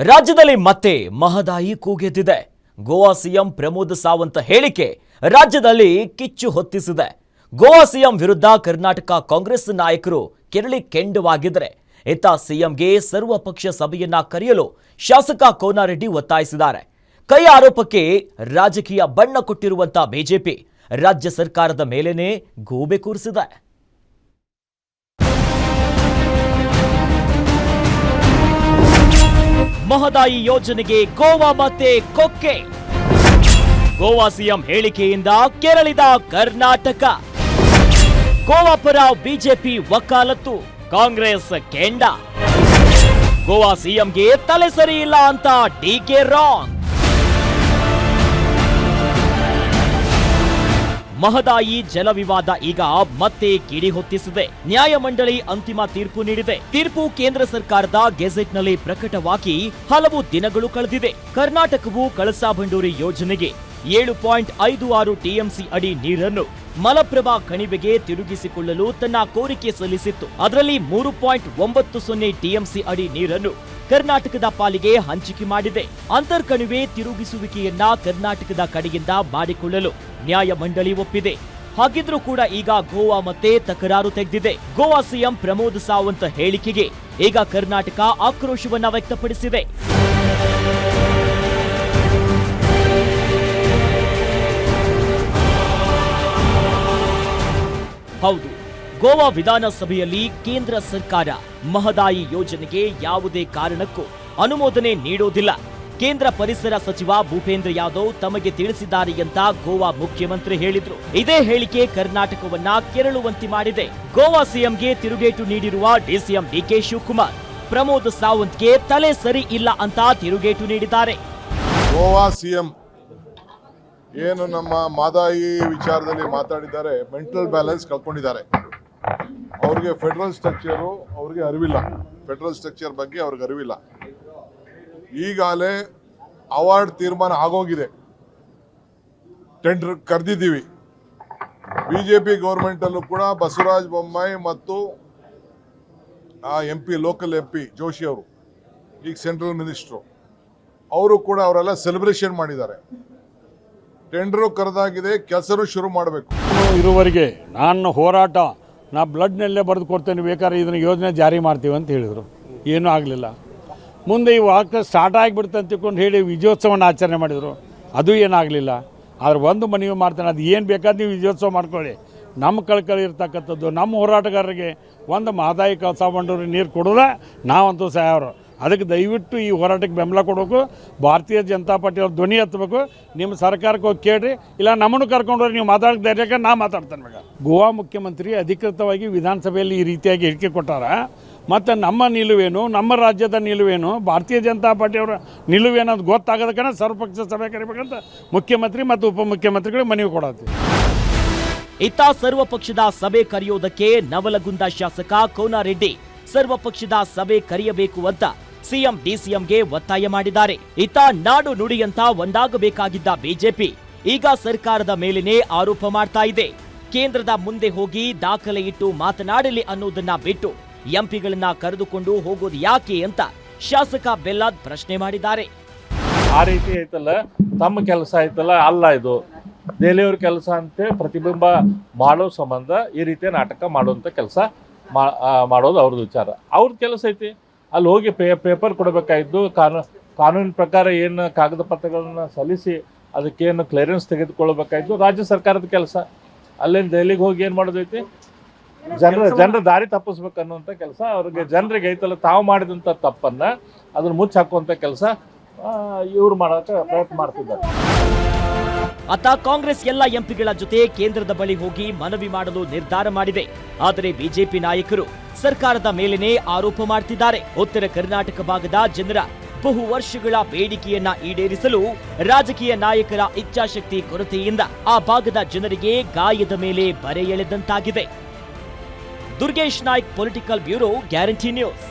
ರಾಜ್ಯದಲ್ಲಿ ಮತ್ತೆ ಮಹದಾಯಿ ಕೂಗೆದ್ದಿದೆ. ಗೋವಾ ಸಿಎಂ ಪ್ರಮೋದ್ ಸಾವಂತ್ ಹೇಳಿಕೆ ರಾಜ್ಯದಲ್ಲಿ ಕಿಚ್ಚು ಹೊತ್ತಿಸಿದೆ. ಗೋವಾ ಸಿಎಂ ವಿರುದ್ಧ ಕರ್ನಾಟಕ ಕಾಂಗ್ರೆಸ್ ನಾಯಕರು ಕೆರಳಿ ಕೆಂಡವಾಗಿದ್ದಾರೆ. ಇತ್ತ ಸಿಎಂಗೆ ಸರ್ವಪಕ್ಷ ಸಭೆಯನ್ನ ಕರೆಯಲು ಶಾಸಕ ಕೋನಾರೆಡ್ಡಿ ಒತ್ತಾಯಿಸಿದ್ದಾರೆ. ಕೈ ಆರೋಪಕ್ಕೆ ರಾಜಕೀಯ ಬಣ್ಣ ಕೊಟ್ಟಿರುವಂತ ಬಿಜೆಪಿ ರಾಜ್ಯ ಸರ್ಕಾರದ ಮೇಲೇನೆ ಗೂಬೆ ಕೂರಿಸಿದೆ. ಮಹದಾಯಿ ಯೋಜನೆಗೆ ಗೋವಾ ಮತ್ತೆ ಕೊಕ್ಕೆ. ಗೋವಾ ಸಿಎಂ ಹೇಳಿಕೆಯಿಂದ ಕೆರಳಿದ ಕರ್ನಾಟಕ. ಗೋವಾ ಪರ ಬಿಜೆಪಿ ವಕಾಲತ್ತು, ಕಾಂಗ್ರೆಸ್ ಕೆಂಡ. ಗೋವಾ ಸಿಎಂಗೆ ತಲೆ ಸರಿ ಇಲ್ಲ ಅಂತ ಡಿಕೆ ರಾಂಗ್. ಮಹದಾಯಿ ಜಲ ವಿವಾದ ಈಗ ಮತ್ತೆ ಕಿಡಿ ಹೊತ್ತಿಸಿದೆ. ನ್ಯಾಯಮಂಡಳಿ ಅಂತಿಮ ತೀರ್ಪು ನೀಡಿದೆ. ತೀರ್ಪು ಕೇಂದ್ರ ಸರ್ಕಾರದ ಗೆಜೆಟ್ನಲ್ಲಿ ಪ್ರಕಟವಾಗಿ ಹಲವು ದಿನಗಳು ಕಳೆದಿದೆ. ಕರ್ನಾಟಕವು ಕಳಸಾ ಬಂಡೂರಿ ಯೋಜನೆಗೆ 7.56 ಟಿಎಂಸಿ ಅಡಿ ನೀರನ್ನು ಮಲಪ್ರಭಾ ಕಣಿವೆಗೆ ತಿರುಗಿಸಿಕೊಳ್ಳಲು ತನ್ನ ಕೋರಿಕೆ ಸಲ್ಲಿಸಿತ್ತು. ಅದರಲ್ಲಿ 3.90 ಟಿಎಂಸಿ ಅಡಿ ನೀರನ್ನು ಕರ್ನಾಟಕದ ಪಾಲಿಗೆ ಹಂಚಿಕೆ ಮಾಡಿದೆ. ಅಂತರ್ಕಣಿವೆ ತಿರುಗಿಸುವಿಕೆಯನ್ನ ಕರ್ನಾಟಕದ ಕಡೆಯಿಂದ ಮಾಡಿಕೊಳ್ಳಲು ನ್ಯಾಯಮಂಡಳಿ ಒಪ್ಪಿದೆ. ಹಾಗಿದ್ರೂ ಕೂಡ ಈಗ ಗೋವಾ ಮತ್ತೆ ತಕರಾರು ತೆಗೆದಿದೆ. ಗೋವಾ ಸಿಎಂ ಪ್ರಮೋದ್ ಸಾವಂತ್ ಹೇಳಿಕೆಗೆ ಈಗ ಕರ್ನಾಟಕ ಆಕ್ರೋಶವನ್ನ ವ್ಯಕ್ತಪಡಿಸಿದೆ. ಹೌದು, ಗೋವಾ ವಿಧಾನಸಭೆಯಲ್ಲಿ ಕೇಂದ್ರ ಸರ್ಕಾರ ಮಹದಾಯಿ ಯೋಜನೆಗೆ ಯಾವುದೇ ಕಾರಣಕ್ಕೂ ಅನುಮೋದನೆ ನೀಡೋದಿಲ್ಲ. ಕೇಂದ್ರ ಪರಿಸರ ಸಚಿವ ಭೂಪೇಂದ್ರ ಯಾದವ್ ತಮಗೆ ತಿಳಿಸಿದ್ದಾರೆ ಅಂತ ಗೋವಾ ಮುಖ್ಯಮಂತ್ರಿ ಹೇಳಿದ್ರು. ಇದೇ ಹೇಳಿಕೆ ಕರ್ನಾಟಕವನ್ನ ಕೆರಳುವಂತೆ ಮಾಡಿದೆ. ಗೋವಾ ಸಿಎಂಗೆ ತಿರುಗೇಟು ನೀಡಿರುವ ಡಿಸಿಎಂ ಡಿಕೆ ಶಿವಕುಮಾರ್ ಪ್ರಮೋದ್ ಸಾವಂತ್ಗೆ ತಲೆ ಸರಿ ಇಲ್ಲ ಅಂತ ತಿರುಗೇಟು ನೀಡಿದ್ದಾರೆ. ಗೋವಾ ಸಿಎಂ ಏನು ನಮ್ಮ ಮಹದಾಯಿ ವಿಚಾರದಲ್ಲಿ ಮಾತಾಡಿದ್ದಾರೆ, ಮೆಂಟಲ್ ಬ್ಯಾಲೆನ್ಸ್ ಕಳ್ಕೊಂಡಿದ್ದಾರೆ. ಅವ್ರಿಗೆ ಫೆಡರಲ್ ಸ್ಟ್ರಕ್ಚರು ಅವ್ರಿಗೆ ಅರಿವಿಲ್ಲ. ಫೆಡರಲ್ ಸ್ಟ್ರಕ್ಚರ್ ಬಗ್ಗೆ ಅವ್ರಿಗೆ ಅರಿವಿಲ್ಲ. ಈಗಾಗಲೇ ಅವಾರ್ಡ್ ತೀರ್ಮಾನ ಆಗೋಗಿದೆ. ಟೆಂಡರ್ ಕರೆದಿದ್ದೀವಿ. ಬಿಜೆಪಿ ಗೌರ್ಮೆಂಟಲ್ಲೂ ಕೂಡ ಬಸವರಾಜ ಬೊಮ್ಮಾಯಿ ಮತ್ತು MP ಲೋಕಲ್ MP ಜೋಶಿ ಅವರು, ಈಗ ಸೆಂಟ್ರಲ್ ಮಿನಿಸ್ಟ್ರು, ಅವರು ಕೂಡ ಅವರೆಲ್ಲ ಸೆಲೆಬ್ರೇಷನ್ ಮಾಡಿದ್ದಾರೆ. ಟೆಂಡರು ಕರೆದಾಗಿದೆ, ಕೆಲಸನೂ ಶುರು ಮಾಡಬೇಕು. ಇರುವವರೆಗೆ ನಾನು ಹೋರಾಟ, ನಾ ಬ್ಲಡ್ನಲ್ಲೇ ಬರೆದು ಕೊಡ್ತೇನೆ, ಬೇಕಾದ್ರೆ ಇದನ್ನು ಯೋಜನೆ ಜಾರಿ ಮಾಡ್ತೀವಿ ಅಂತ ಹೇಳಿದರು. ಏನೂ ಆಗಲಿಲ್ಲ. ಮುಂದೆ ಈ ವಾಕ್ ಸ್ಟಾರ್ಟ್ ಆಗಿಬಿಡ್ತು ಅಂತ ತಿಳ್ಕೊಂಡು ಹೇಳಿ ವಿಜಯೋತ್ಸವನ ಆಚರಣೆ ಮಾಡಿದರು. ಅದು ಏನಾಗಲಿಲ್ಲ. ಆದ್ರೆ ಒಂದು ಮನವಿ ಮಾಡ್ತೇನೆ, ಅದು ಏನು ಬೇಕಾದ್ರೆ ನೀವು ವಿಜಯೋತ್ಸವ ಮಾಡ್ಕೊಳ್ಳಿ. ನಮ್ಮ ಕಳ್ಕಳಿ ಇರ್ತಕ್ಕಂಥದ್ದು ನಮ್ಮ ಹೋರಾಟಗಾರರಿಗೆ ಒಂದು ಮಹದಾಯಿ ಕಳಸಾ ಬಂಡೂರಿ ನೀರು ಕೊಡೋಲ್ಲ ನಾವಂತೂ ಸಾಯವರು. ಅದಕ್ಕೆ ದಯವಿಟ್ಟು ಈ ಹೋರಾಟಕ್ಕೆ ಬೆಂಬಲ ಕೊಡಬೇಕು. ಭಾರತೀಯ ಜನತಾ ಪಾರ್ಟಿ ಅವ್ರ ಧ್ವನಿ ಎತ್ತಬೇಕು. ನಿಮ್ಮ ಸರ್ಕಾರಕ್ಕೆ ಹೋಗಿ ಕೇಳ್ರಿ, ಇಲ್ಲ ನಮ್ಮನ್ನು ಕರ್ಕೊಂಡ್ರೆ ನೀವು ಮಾತಾಡೋಕೆ ಧೈರ್ಯಕ್ಕೆ ನಾ ಮಾತಾಡ್ತೇನೆ. ಮಗ ಗೋವಾ ಮುಖ್ಯಮಂತ್ರಿ ಅಧಿಕೃತವಾಗಿ ವಿಧಾನಸಭೆಯಲ್ಲಿ ಈ ರೀತಿಯಾಗಿ ಹೇಳಿಕೆ ಕೊಟ್ಟಾರ. ಮತ್ತು ನಮ್ಮ ನಿಲುವೇನು, ನಮ್ಮ ರಾಜ್ಯದ ನಿಲುವೇನು, ಭಾರತೀಯ ಜನತಾ ಪಾರ್ಟಿಯವರ ನಿಲುವೇನು ಅದು ಗೊತ್ತಾಗೋದಕ್ಕೆ ಸರ್ವಪಕ್ಷ ಸಭೆ ಕರಿಬೇಕಂತ ಮುಖ್ಯಮಂತ್ರಿ ಮತ್ತು ಉಪಮುಖ್ಯಮಂತ್ರಿಗಳಿಗೆ ಮನವಿ ಕೊಡತ್ತೀವಿ. ಇತ್ತ ಸರ್ವಪಕ್ಷದ ಸಭೆ ಕರೆಯೋದಕ್ಕೆ ನವಲಗುಂದ ಶಾಸಕ ಕೋನಾರೆಡ್ಡಿ ಸರ್ವಪಕ್ಷದ ಸಭೆ ಕರೆಯಬೇಕು ಅಂತ ಸಿಎಂ ಡಿಸಿಎಂಗೆ ಒತ್ತಾಯ ಮಾಡಿದ್ದಾರೆ. ಇತ್ತ ನಾಡು ನುಡಿಯಂತ ಒಂದಾಗಬೇಕಾಗಿದ್ದ ಬಿಜೆಪಿ ಈಗ ಸರ್ಕಾರದ ಮೇಲೇನೆ ಆರೋಪ ಮಾಡ್ತಾ ಇದೆ. ಕೇಂದ್ರದ ಮುಂದೆ ಹೋಗಿ ದಾಖಲೆ ಇಟ್ಟು ಮಾತನಾಡಲಿ ಅನ್ನೋದನ್ನ ಬಿಟ್ಟು ಎಂಪಿಗಳನ್ನ ಕರೆದುಕೊಂಡು ಹೋಗೋದು ಯಾಕೆ ಅಂತ ಶಾಸಕ ಬೆಲ್ಲಾದ್ ಪ್ರಶ್ನೆ ಮಾಡಿದ್ದಾರೆ. ಆ ರೀತಿ ಐತಲ್ಲ, ತಮ್ಮ ಕೆಲಸ ಐತಲ್ಲ, ಅಲ್ಲ ಇದು ದೆಹಲಿಯವ್ರ ಕೆಲಸ ಅಂತ ಪ್ರತಿಬಿಂಬ ಮಾಡೋ ಸಂಬಂಧ ಈ ರೀತಿ ನಾಟಕ ಮಾಡುವಂಥ ಕೆಲಸ ಮಾಡೋದು ಅವ್ರದ್ದು ವಿಚಾರ. ಅವ್ರದ್ದು ಕೆಲಸ ಐತಿ. ಅಲ್ಲಿ ಹೋಗಿ ಪೇಪರ್ ಕೊಡಬೇಕಾಗಿದ್ದು, ಕಾನೂನಿನ ಪ್ರಕಾರ ಏನು ಕಾಗದ ಪತ್ರಗಳನ್ನ ಸಲ್ಲಿಸಿ ಅದಕ್ಕೇನು ಕ್ಲಿಯರೆನ್ಸ್ ತೆಗೆದುಕೊಳ್ಬೇಕಾಗಿದ್ದು ರಾಜ್ಯ ಸರ್ಕಾರದ ಕೆಲಸ. ಅಲ್ಲೇನು ದೆಹಲಿಗೆ ಹೋಗಿ ಏನು ಮಾಡೋದೈತಿ, ಜನರ ದಾರಿ ತಪ್ಪಿಸ್ಬೇಕು ಅನ್ನುವಂಥ ಕೆಲಸ ಅವ್ರಿಗೆ. ಜನರಿಗೆ ಐತಲ್ಲ, ತಾವು ಮಾಡಿದಂಥ ತಪ್ಪನ್ನು ಅದನ್ನು ಮುಚ್ಚಿ ಹಾಕುವಂಥ ಕೆಲಸ ಇವ್ರು ಮಾಡೋಕ್ಕೆ ಪ್ರಯತ್ನ ಮಾಡ್ತಿದ್ದಾರೆ. ಅತ್ತ ಕಾಂಗ್ರೆಸ್ ಎಲ್ಲ ಎಂಪಿಗಳ ಜೊತೆ ಕೇಂದ್ರದ ಬಳಿ ಹೋಗಿ ಮನವಿ ಮಾಡಲು ನಿರ್ಧಾರ ಮಾಡಿದೆ. ಆದರೆ ಬಿಜೆಪಿ ನಾಯಕರು ಸರ್ಕಾರದ ಮೇಲೇನೆ ಆರೋಪ ಮಾಡ್ತಿದ್ದಾರೆ. ಉತ್ತರ ಕರ್ನಾಟಕ ಭಾಗದ ಜನರ ಬಹು ವರ್ಷಗಳ ಬೇಡಿಕೆಯನ್ನ ಈಡೇರಿಸಲು ರಾಜಕೀಯ ನಾಯಕರ ಇಚ್ಛಾಶಕ್ತಿ ಕೊರತೆಯಿಂದ ಆ ಭಾಗದ ಜನರಿಗೆ ಗಾಯದ ಮೇಲೆ ಬರೆ ಎಳೆದಂತಾಗಿದೆ. Durgesh Naik, political bureau, guarantee news.